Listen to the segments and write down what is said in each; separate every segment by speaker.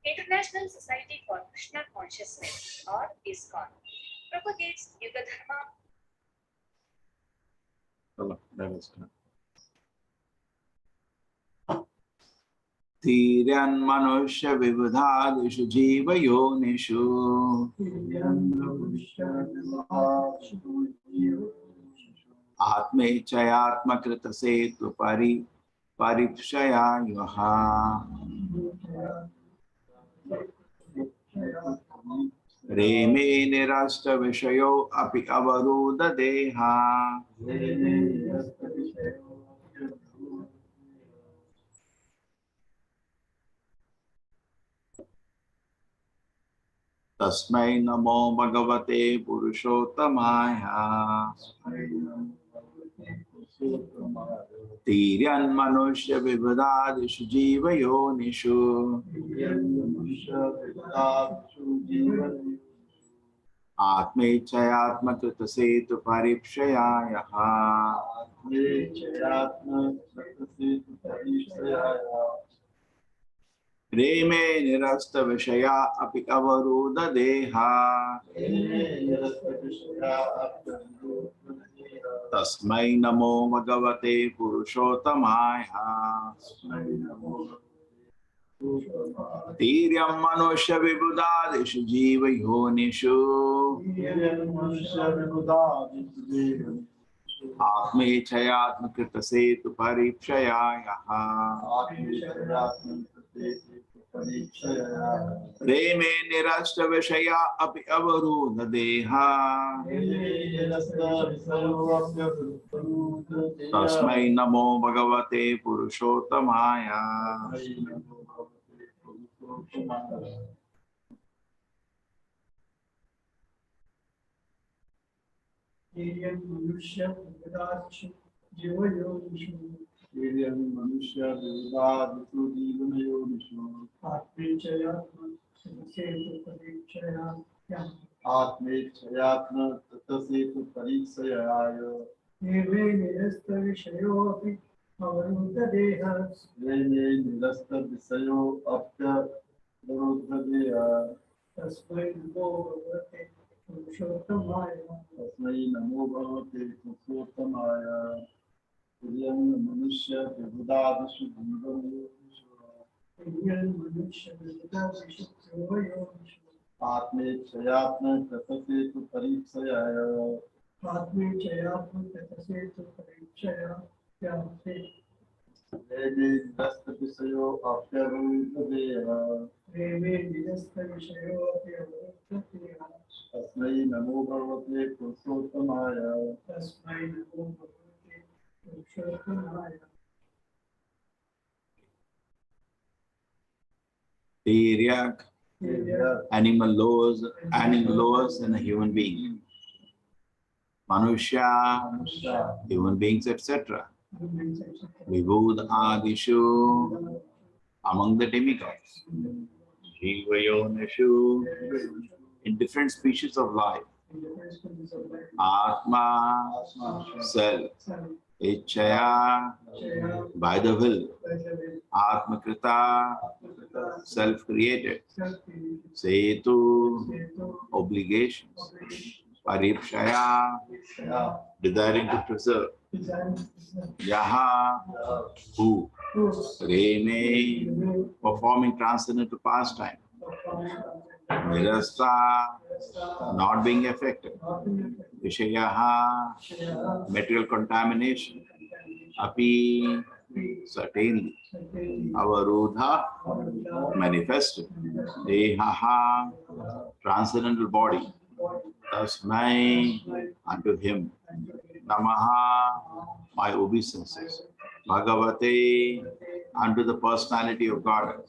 Speaker 1: International Society for Krishna Consciousness, or ISKCON, propagates Yuga Dharma.
Speaker 2: Tiryan manusya vivadadishu jiva yonishu Atme chayatma krita setu paripshaya yuha Reme nirashta vishayo api avaruda deha Tasmai namo bhagavate purushottamaya Tiryan manusya vivadadishu jiva yonishu Atme chayatma krita setu paripshaya yaha Reme nirasta vishaya api avaruda deha Tasmai namo bhagavate purushottamaya Tiryam manusya vibudadishu jiva yonishu Atme chayatma krita setu paripshaya yaha Reme nirashta vishaya api avaruda deha Tasmai namo bhagavate purushottamaya
Speaker 3: Tiryan manusya vivadadishu jiva yonishu Atme chayatma tatasetu parikshaya Nirve nirasta vishayo api avaruddha deha Tasmai namo bhagavate purushottamaya Tiryan manusya vivadadishu jiva yonishu Atme chayatma tatasetu parikshaya Reme nirasta vishayo api Tasmai namo bhagavate purushottamaya
Speaker 2: Tiryak, animal lowers than a human being. Manusya, human beings, etc. Vibhud adishu, among the demigods. Jiva yonishu, in different species of life. Atma, self. Ichaya, by the will. Atmakrita, self-created. Setu, obligations. Paripshaya, desiring to preserve. Yaha, who? Reme, performing transcendental pastime. Nirasta, not being affected. Vishayaha, material contamination. Api, certainly. Avarudha, manifested. Dehaha, transcendental body. Tasmai, unto him. Namaha, my obeisances. Bhagavate, unto the personality of God.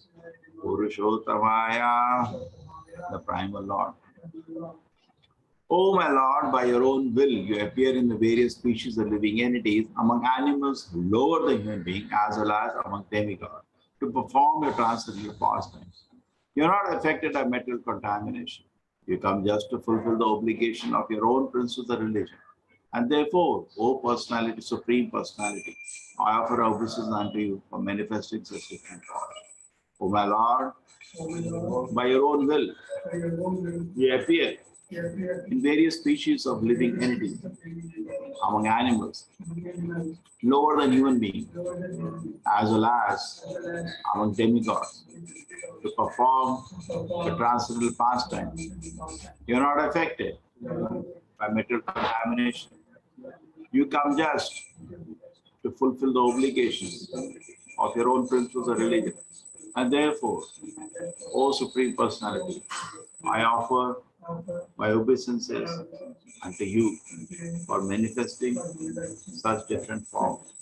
Speaker 2: Purushottamaya, the primal Lord. O my Lord, by your own will, you appear in the various species of living entities, among animals lower than human being, as well as among demigods, to perform your transcendental pastimes. You are not affected by material contamination. You come just to fulfill the obligation of your own principles of religion. And therefore, O personality, supreme personality, I offer obeisance unto you for manifesting such different powers. O my Lord, by your own will, you appear in various species of living entities among animals, lower than human beings, as well as among demigods, to perform the transcendental pastime. You are not affected by material contamination. You come just to fulfill the obligations of your own principles of religion. And therefore, O Supreme Personality, I offer my obeisances unto you for manifesting such different forms.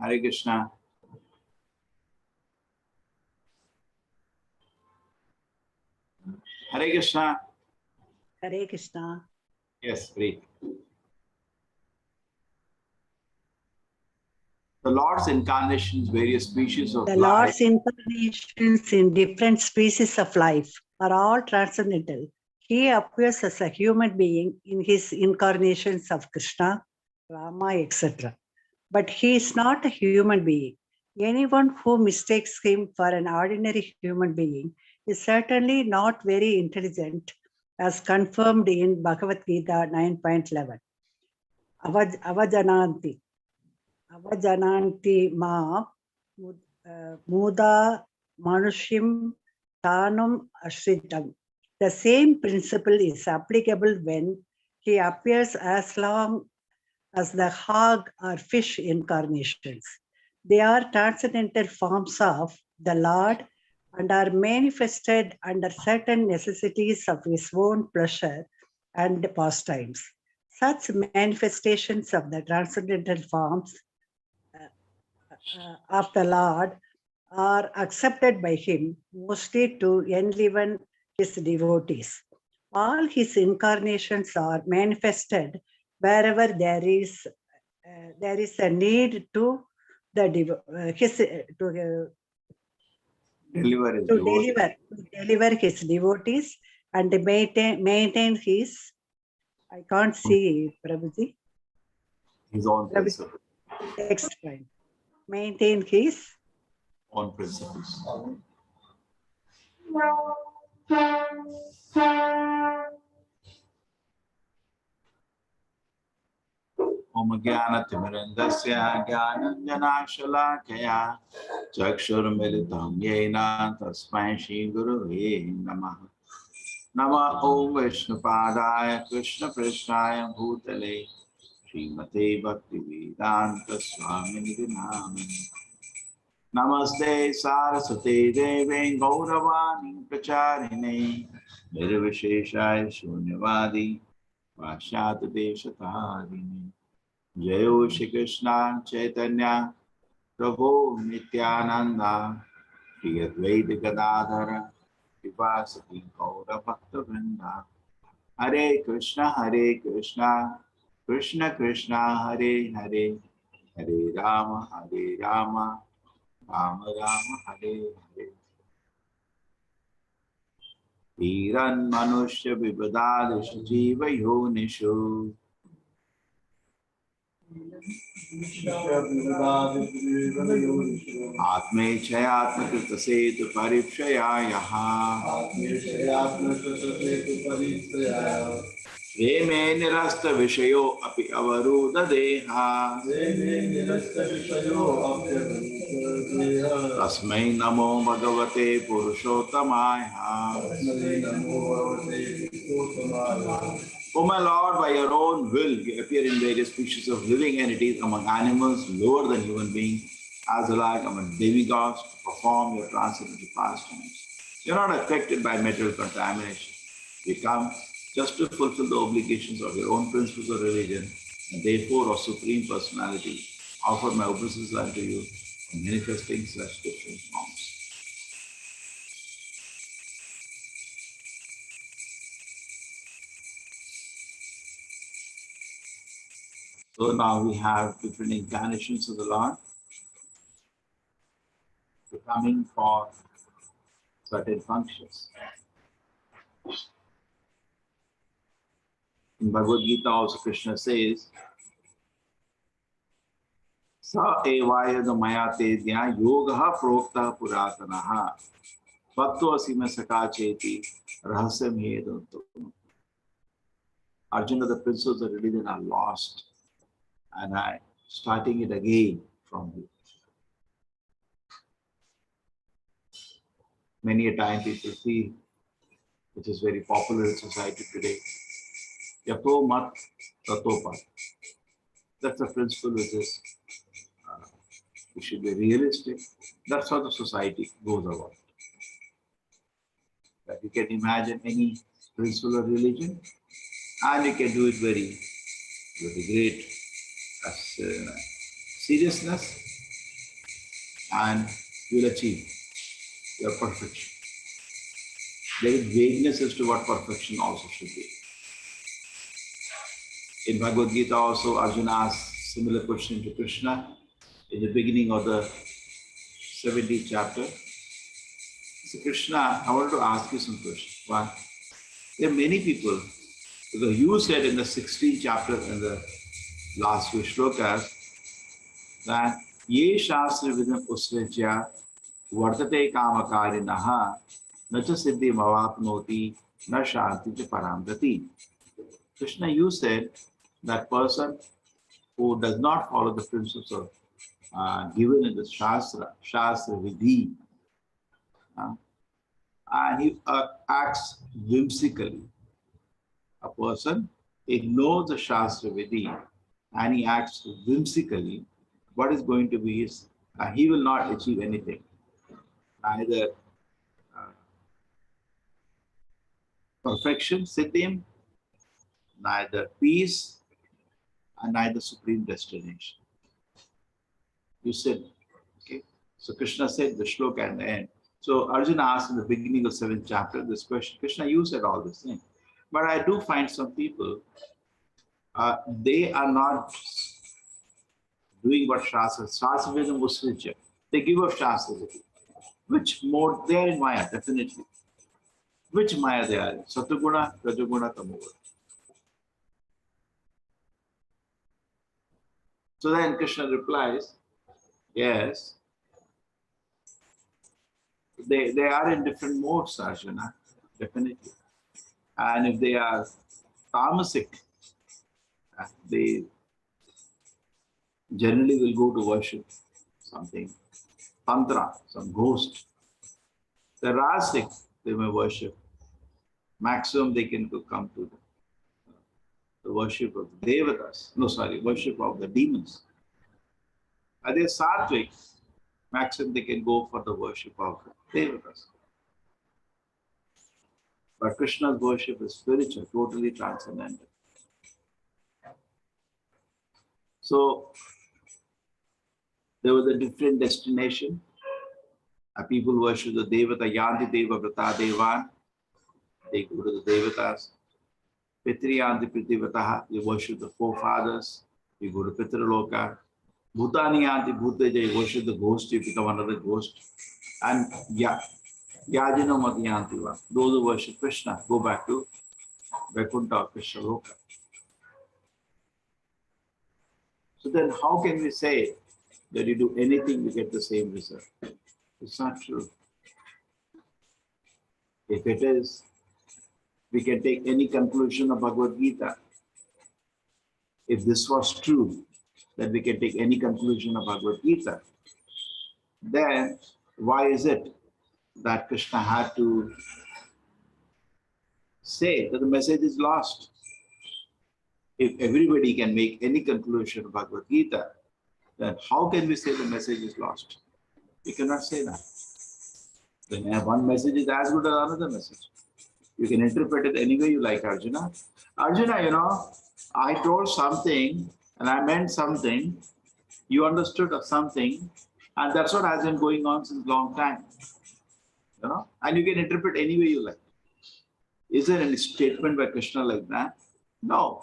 Speaker 2: Hare Krishna. Hare Krishna.
Speaker 4: Hare Krishna.
Speaker 2: Yes, great. The Lord's incarnations, various species of
Speaker 4: The
Speaker 2: life.
Speaker 4: Lord's incarnations in different species of life are all transcendental. He appears as a human being in his incarnations of Krishna, Rama, etc. But he is not a human being. Anyone who mistakes him for an ordinary human being is certainly not very intelligent, as confirmed in Bhagavad Gita 9.11. Avajananti. Avajananti ma muda manushim tanum ashritam. The same principle is applicable when he appears as long as the hog or fish incarnations. They are transcendental forms of the Lord and are manifested under certain necessities of his own pleasure and pastimes. Such manifestations of the transcendental forms of the Lord are accepted by him mostly to enliven his devotees. All his incarnations are manifested wherever there is a need to the deliver his devotees and maintain his. I can't see Prabhuji.
Speaker 2: His own principles.
Speaker 4: Next point. Maintain his
Speaker 2: own principles. Om Jnana-timirandasya Jnananjana-shalakaya Chakshur-militam Yena Tasmai Shri-Gurave Namaha. Nama Om Vishnu-padaya Krishna-prishnaya Bhutale Srimate Bhakti-vedanta Swamini Namani. Namaste Saraswate Deve Gauravani Pracharine Nirvisheshaya Shunyavadi Vashyata Deshatadini. Jayo Shri Krishna Chaitanya Prabhu Nityananda Shri Advaita Gadadhara Vivasati Gaura Bhakta Vrinda. Hare Krishna Krishna Krishna Hare Hare Hare Rama Rama Rama Hare Hare. Dhiran Manushya Vibhadadisha Jiva Yonishu Atme Chayatma Krita Setu Paripshaya Yaha Reme Nirasta Vishayo Api Avaruda Deha Tasmai Namo Bhagavate Purushottamaya. O my Lord, by your own will, you appear in various species of living entities among animals lower than human beings, as well as among demigods, to perform your transcendental pastimes. You are not affected by material contamination. You come just to fulfill the obligations of your own principles of religion, and therefore, O Supreme Personality, offer my obeisances unto you for manifesting such different forms. So now we have different incarnations of the Lord. coming for certain functions. In Bhagavad Gita also Krishna says, Sa evayada mayatedya yogaha prokta puratanaha bhakto asima sakacheti rahasyam hedantu. Arjuna, the principles of religion are lost, and I starting it again from here. Many a time people feel, which is very popular in society today, yato mat tato pat. That's the principle which is, we should be realistic. That's how the society goes about. That you can imagine any principle of religion, and you can do it very, very great seriousness, and you'll achieve your perfection. There is vagueness as to what perfection also should be. In Bhagavad Gita also, Arjuna asks similar question to Krishna in the beginning of the 17th chapter. So Krishna, I want to ask you some questions. One, there are many people, because you said in the 16th chapter in the last few shlokas that ye shastra vidam usrajya vartate kamakarinaha nacha siddhi mavapnoti na shanti cha paramdati. Krishna, you said that person who does not follow the principles of given in the shastra vidhi, and he acts whimsically. A person ignores the shastra vidhi and he acts whimsically. What is going to be is he will not achieve anything, neither perfection, siddhim, neither peace, and neither supreme destination. You said, okay. So Krishna said the shloka at the end. So Arjuna asked in the beginning of 7th chapter this question. Krishna, you said all this thing. But I do find some people, they are not doing what Shastra Vedam Usrija. They give up Shastra Vedam. Which mode? They are in Maya, definitely. Which Maya they are in? Satuguna, Rajaguna, Tamoguna. So then Krishna replies, yes, they are in different modes, Arjuna, definitely. And if they are tamasic, they generally will go to worship something, tantra, some ghost. The rasic, they may worship. Maximum they can come to the worship of the devatas. No, sorry, worship of the demons. And they are sattvic, maximum they can go for the worship of the devatas. But Krishna's worship is spiritual, totally transcendental. So there was a different destination. People worship the Devata, Yanti Deva Vrata Devan. They go to the Devatas. Pitri Yanti Pritivataha, they worship the forefathers. You go to Pitraloka. Bhutani Yanti Bhuteja, they worship the ghost, you become another ghost. And Yajino Madhyantiva, those who worship Krishna, go back to Vaikuntha or Krishna Loka. So then how can we say that you do anything, you get the same result? It's not true. If it is, we can take any conclusion of Bhagavad Gita. If this was true, that we can take any conclusion of Bhagavad Gita, then why is it that Krishna had to say that the message is lost? If everybody can make any conclusion of Bhagavad Gita, then how can we say the message is lost? We cannot say that. Then one message is as good as another message. You can interpret it any way you like, Arjuna. Arjuna, I told something and I meant something. You understood of something, and that's what has been going on since a long time. And you can interpret any way you like. Is there any statement by Krishna like that? No.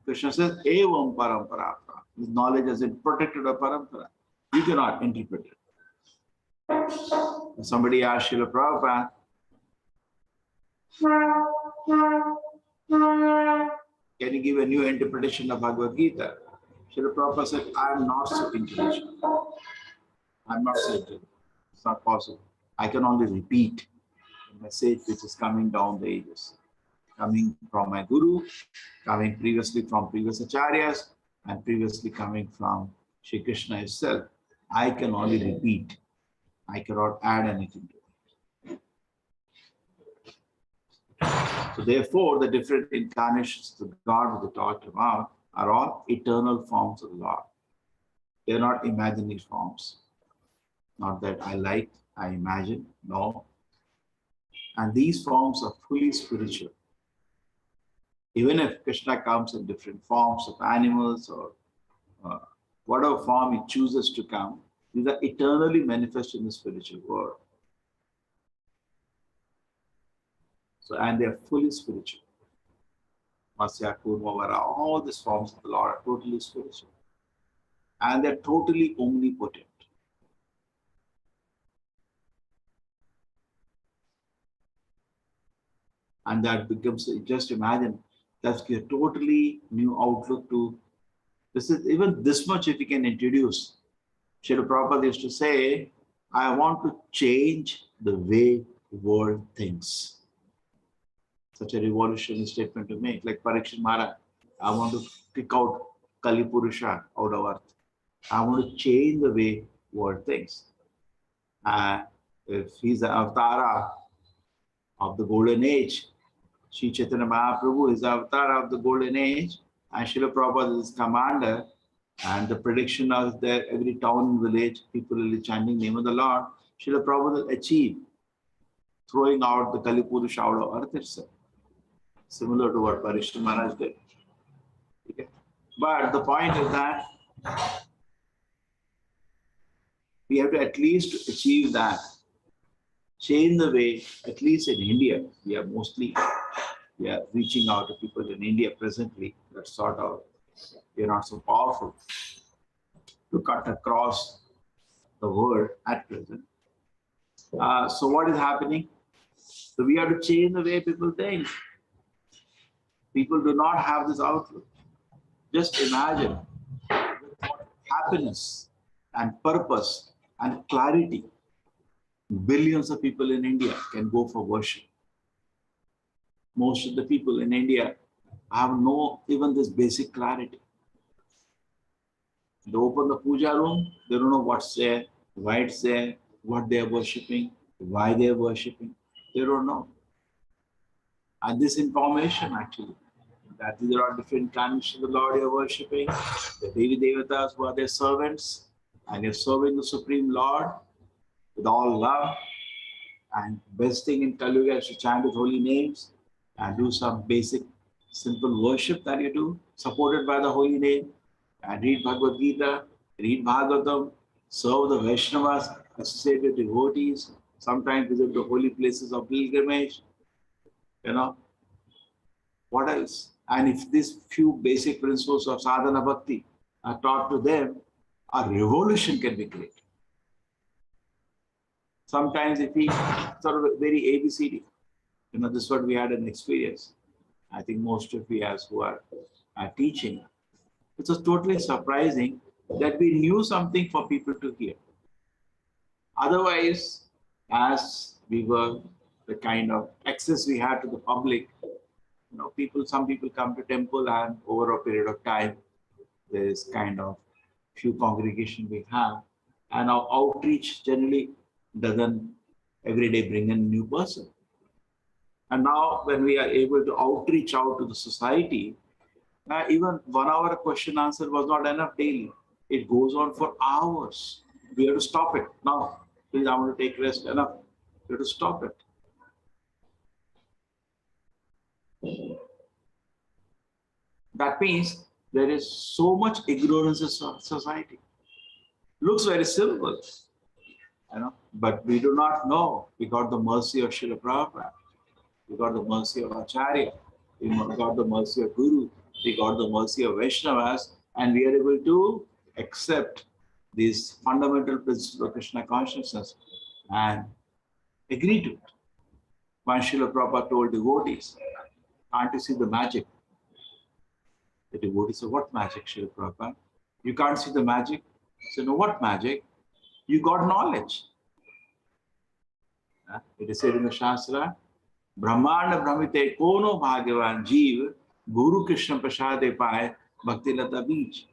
Speaker 2: Krishna says, Evam Parampara. His knowledge has been protected by Parampara. You cannot interpret it. Somebody asked Srila Prabhupada, can you give a new interpretation of Bhagavad Gita? Srila Prabhupada said, I am not so intelligent. I am not so intelligent. It's not possible. I can only repeat the message which is coming down the ages, coming from my Guru, coming previously from previous acharyas, and previously coming from Shri Krishna himself. I can only repeat. I cannot add anything to it. So therefore, the different incarnations of God we talked about are all eternal forms of the Lord. They are not imaginary forms. Not that I like, I imagine, no. And these forms are fully spiritual. Even if Krishna comes in different forms of animals or whatever form he chooses to come, these are eternally manifest in the spiritual world. So, and they are fully spiritual. Masya, Kurma, Vara, all these forms of the Lord are totally spiritual. And they're totally omnipotent. And that becomes, just imagine, that's a totally new outlook to, this is even this much if you can introduce. Srila Prabhupada used to say, I want to change the way the world thinks. Such a revolutionary statement to make, like Parikshit Maharaj, I want to kick out Kali Purusha out of earth. I want to change the way the world thinks. If he's the avatar of the golden age, Sri Chaitanya Mahaprabhu is the avatar of the golden age, and Srila Prabhupada is his commander, and the prediction of that every town and village, people will be chanting the name of the Lord. Srila Prabhupada will achieve throwing out the Kali Purusha out of earth itself. Similar to what Parikshit Maharaj did. Okay. But the point is that we have to at least achieve that. Change the way, at least in India, we are reaching out to people in India presently that sort of, we are not so powerful to cut across the world at present. So what is happening? So we have to change the way people think. People do not have this outlook. Just imagine happiness and purpose and clarity. Billions of people in India can go for worship. Most of the people in India have no even this basic clarity. They open the puja room, they don't know what's there, why it's there, what they are worshipping, why they are worshipping. They don't know. And this information actually, that there are different incarnations of the Lord you are worshipping, the Devi Devatas who are their servants, and you're serving the Supreme Lord with all love. And best thing in Kali Yuga is to chant with holy names and do some basic, simple worship that you do, supported by the holy name, and read Bhagavad Gita, read Bhagavatam, serve the Vaishnavas, associate with devotees, sometimes visit the holy places of pilgrimage, what else? And if these few basic principles of sadhana bhakti are taught to them, a revolution can be created. Sometimes if we sort of very ABCD, this is what we had an experience. I think most of us who are teaching, it was totally surprising that we knew something for people to hear. Otherwise, as we were the kind of access we had to the public, some people come to temple and over a period of time, there is kind of few congregation we have, and our outreach generally doesn't every day bring in a new person. And now when we are able to outreach out to the society, even 1 hour question answer was not enough daily. It goes on for hours. We have to stop it. Now, please, I want to take rest. Enough. We have to stop it. That means there is so much ignorance in society. Looks very simple, but we do not know. We got the mercy of Srila Prabhupada. We got the mercy of Acharya. We got the mercy of Guru. We got the mercy of Vaishnavas, and we are able to accept these fundamental principles of Krishna consciousness and agree to it. One Srila Prabhupada told devotees, can't you see the magic? The devotees said, what magic, Srila Prabhupada? You can't see the magic? I said, no, what magic? You got knowledge. It is said in the Shastra, Brahmanda Brahmite Kono Bhagavan Jeev Guru Krishna Prasade Pai Bhakti Lata Beach.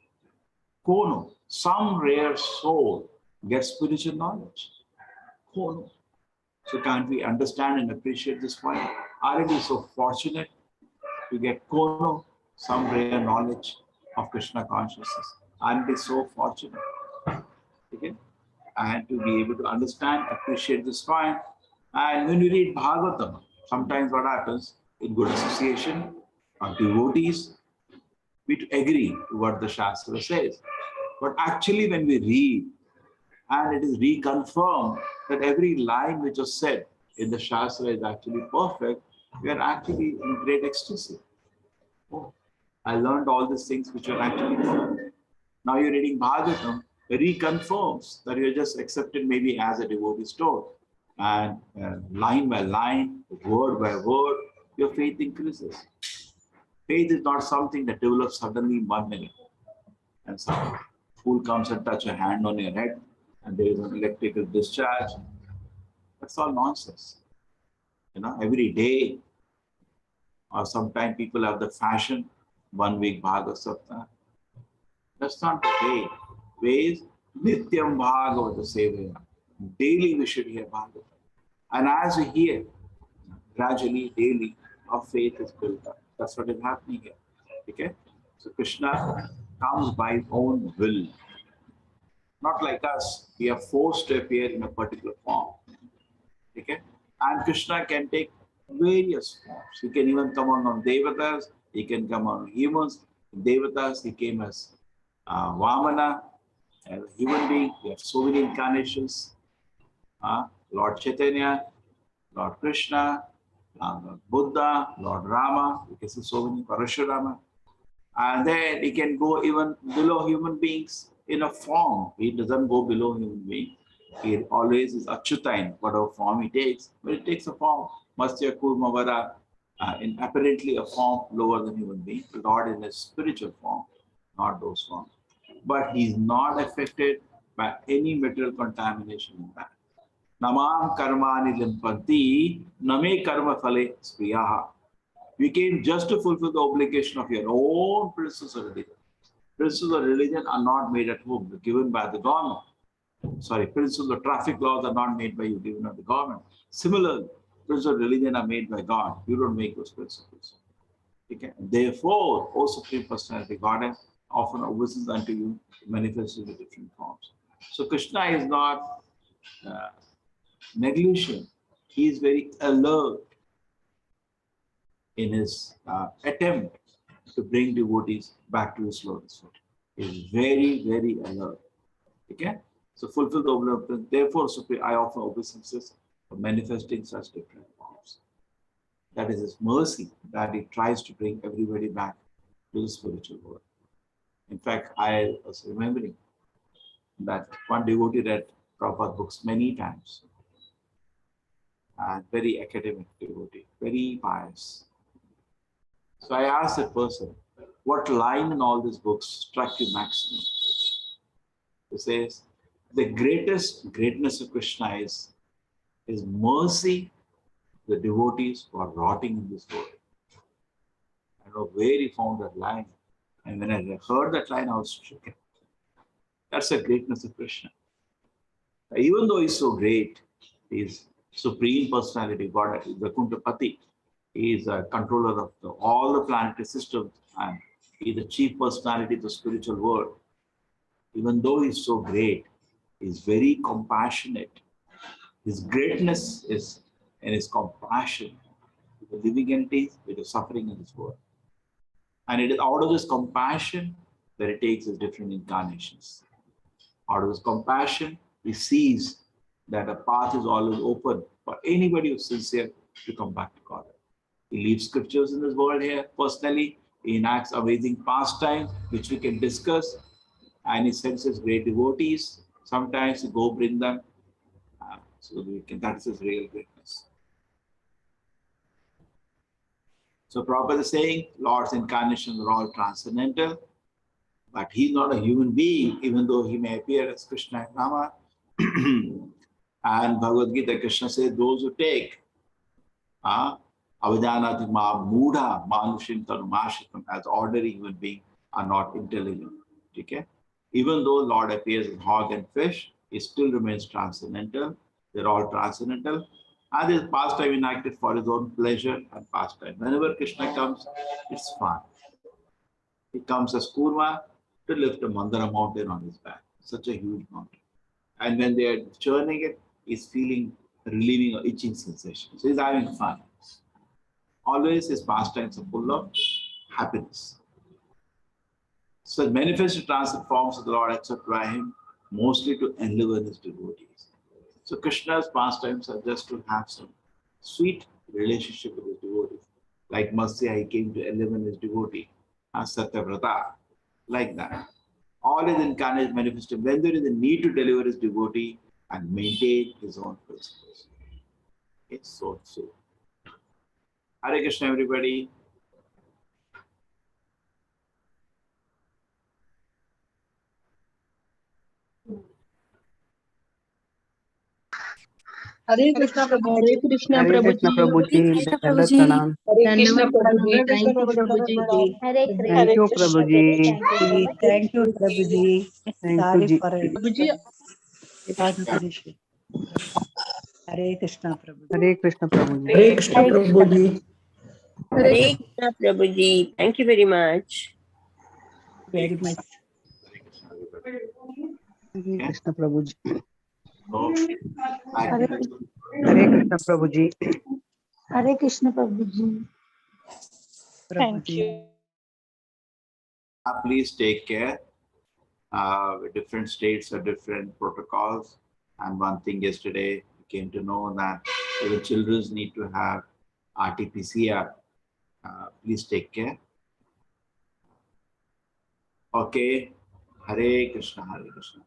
Speaker 2: Kono, some rare soul gets spiritual knowledge. Kono. So can't we understand and appreciate this point? Aren't we so fortunate to get Kono, some rare knowledge of Krishna consciousness? Aren't we so fortunate? Okay? And to be able to understand, appreciate this point. And when we read Bhagavatam, sometimes what happens in good association of devotees, we agree to what the Shastra says. But actually when we read and it is reconfirmed that every line which was said in the Shastra is actually perfect, we are actually in great ecstasy. Oh, I learned all these things which are actually perfect. Now you're reading Bhagavatam, it reconfirms that you're just accepted maybe as a devotee store. And line by line, word by word, your faith increases. Faith is not something that develops suddenly in 1 minute. And some fool comes and touch a hand on your head and there is an electrical discharge. That's all nonsense. You know, every day, or sometimes people have the fashion, 1 week Bhagavad Saptah. That's not the way. Way is Nityam Bhagavata Sevaya. Daily we should hear Bhagavatam. And as we hear, gradually, daily, our faith is built up. That's what is happening here. Okay? So Krishna comes by his own will. Not like us. We are forced to appear in a particular form. Okay? And Krishna can take various forms. He can even come on Devatas. He can come on humans. In Devatas, he came as Vamana, as a human being. We have so many incarnations. Lord Chaitanya, Lord Krishna, Lord Buddha, Lord Rama. You can see so many Parashurama. And then he can go even below human beings in a form. He doesn't go below human being. He always is Achyuta in whatever form he takes. But it takes a form. Mastya Kurma Vara, in apparently a form lower than human being. Lord in a spiritual form, not those forms. But he's not affected by any material contamination in that. Namam karmani limpanti, name karma phale spriyaha. You came just to fulfill the obligation of your own principles of religion. Principles of religion are not made at home, they're given by the government. Sorry, principles of traffic laws are not made by you, given by the government. Similarly, principles of religion are made by God. You don't make those principles. Okay? Therefore, O Supreme Personality Godhead often obeisance unto you, manifested in different forms. So Krishna is not negligent. He is very alert in his attempt to bring devotees back to his lotus foot. He is very, very alert. Okay? So fulfill the obligation. Therefore, I offer obeisances for manifesting such different forms. That is his mercy that he tries to bring everybody back to the spiritual world. In fact, I was remembering that one devotee read Prabhupada books many times. Very academic devotee, very pious. So I asked that person, what line in all these books struck you maximum? He says, the greatest greatness of Krishna is his mercy to the devotees who are rotting in this world. I don't know where he found that line. And when I heard that line, I was stricken. That's the greatness of Krishna. Even though he's so great, he's Supreme Personality, God, the Kuntapati. He is a controller of all the planetary systems and he is the chief personality of the spiritual world. Even though he's so great, he's very compassionate. His greatness is in his compassion to the living entities that are suffering in this world. And it is out of this compassion that it takes his different incarnations. Out of his compassion, he sees that a path is always open for anybody who's sincere to come back to God. He leaves scriptures in this world here personally. He enacts amazing pastimes, which we can discuss. And he sends his great devotees. Sometimes he go bring them So that is his real greatness. So Prabhupada is saying Lord's incarnations are all transcendental, but he's not a human being, even though he may appear as Krishna and Rama. And Bhagavad Gita, Krishna says, those who take Avajanati ma mudha manushim tanumashikam as ordinary human beings are not intelligent. Okay? Even though Lord appears as hog and fish, he still remains transcendental. They're all transcendental. And his pastime enacted for his own pleasure and pastime. Whenever Krishna comes, it's fun. He comes as Kurma to lift a Mandara mountain on his back. Such a huge mountain. And when they are churning it, he's feeling relieving or itching sensation. So he's having fun. Always his pastimes are full of happiness. So manifested transcendent forms of the Lord accepted by him, mostly to enliven his devotees. So Krishna's pastimes are just to have some sweet relationship with his devotees. Like Matsya, he came to enliven his devotee, as Satyavrata, like that. All his incarnations manifested when there is a need to deliver his devotee and maintain his own principles. It's so. Hare Krishna, everybody.
Speaker 5: Hare Krishna Prabhu.
Speaker 6: Hare Krishna
Speaker 7: Hare Krishna
Speaker 6: Prabhuji.
Speaker 7: Prabhuji, Dandavat Pranam.
Speaker 6: Hare Krishna Prabhuji. Thank you Prabhuji.
Speaker 8: Hare
Speaker 7: Thank you,
Speaker 8: Krishna.
Speaker 7: Prabhuji.
Speaker 4: Thank you, Prabhuji.
Speaker 7: Thank you,
Speaker 4: Sorry
Speaker 7: Ji.
Speaker 4: for it.
Speaker 6: Prabhuji,
Speaker 4: Can't finish it. Hare Krishna, Prabhuji.
Speaker 7: Hare Krishna Prabhuji.
Speaker 6: Hare Krishna
Speaker 8: Hare Krishna.
Speaker 6: Prabhuji.
Speaker 8: Hare Krishna Prabhuji. Thank you very much.
Speaker 4: Very much.
Speaker 7: Hare Krishna Prabhuji.
Speaker 2: So,
Speaker 8: Hare
Speaker 7: Hare Krishna Prabhuji.
Speaker 8: Hare Krishna Prabhuji.
Speaker 4: Prabhuji.
Speaker 2: please take care. Different states have different protocols. And one thing yesterday, we came to know that even children need to have RT-PCR. Please take care. Okay. Hare Krishna, Hare Krishna.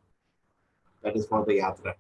Speaker 2: That is for the yatra.